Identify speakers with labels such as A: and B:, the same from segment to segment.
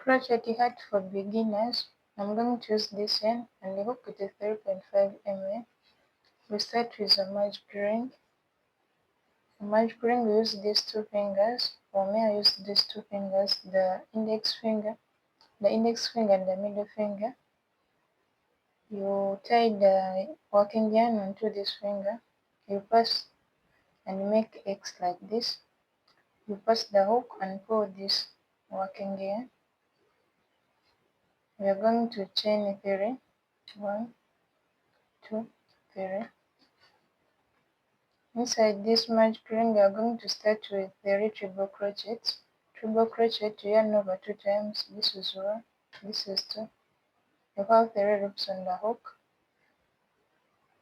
A: Crochet hat for beginners. I'm going to use this yarn and the hook it is 3.5 mm. We start with a magic ring. For magic ring we use these two fingers. For me I use these two fingers, the index finger and the middle finger. You tie the working yarn onto this finger. You pass and make X like this. You pass the hook and pull this working yarn. We are going to chain 3. 1, 2, 3. Inside this magic ring, we are going to start with 3 treble crochets. Treble crochet, you yarn over 2 times. This is 1, this is 2. You have 3 loops on the hook,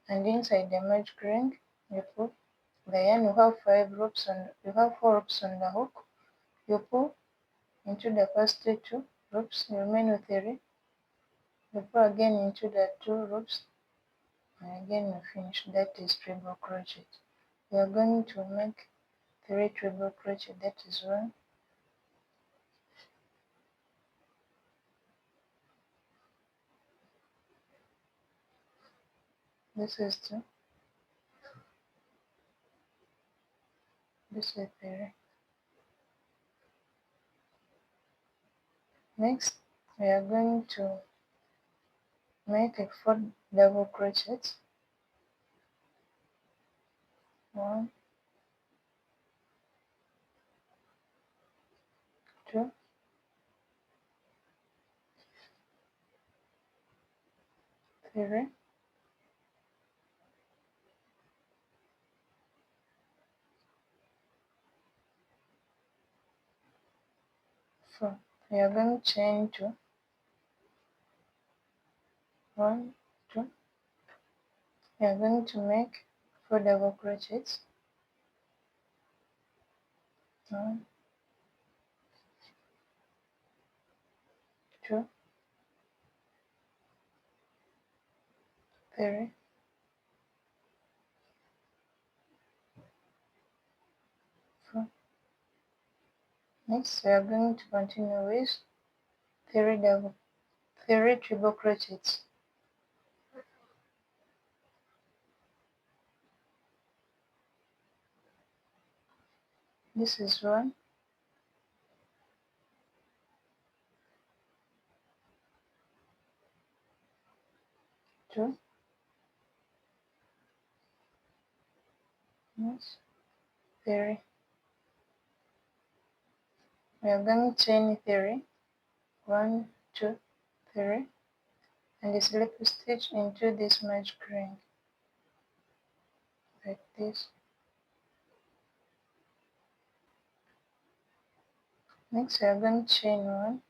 A: and inside the magic ring, you put the yarn. You have 4 loops on the hook. You pull into the first 2 loops, you remain with 3. You pull again into the 2 loops, and again you finish. That is treble crochet. We are going to make 3 treble crochet. That is 1, this is 2, this is 3. Next, we are going to make 4 double crochets. 1, 2, 3, 4. We are going to chain 2. 1, 2. We are going to make 4 double crochets. 1, 2, 3, 4. Next, we are going to continue with 3 treble crochets. This is 1, 2, yes, 3. We are going to chain 3. 1, 2, 3, and slip stitch into this magic ring like this. Next, we are going to chain 1,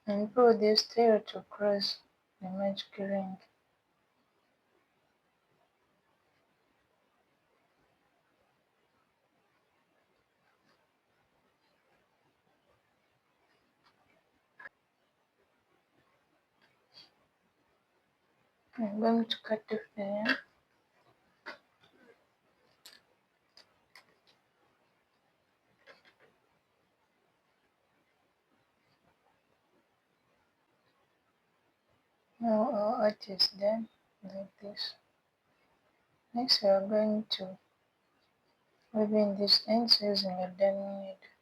A: and pull this tail to cross the magic ring. I'm going to cut off the yarn. Now our art is done like this. Next, we are going to weave in these ends using a darning needle.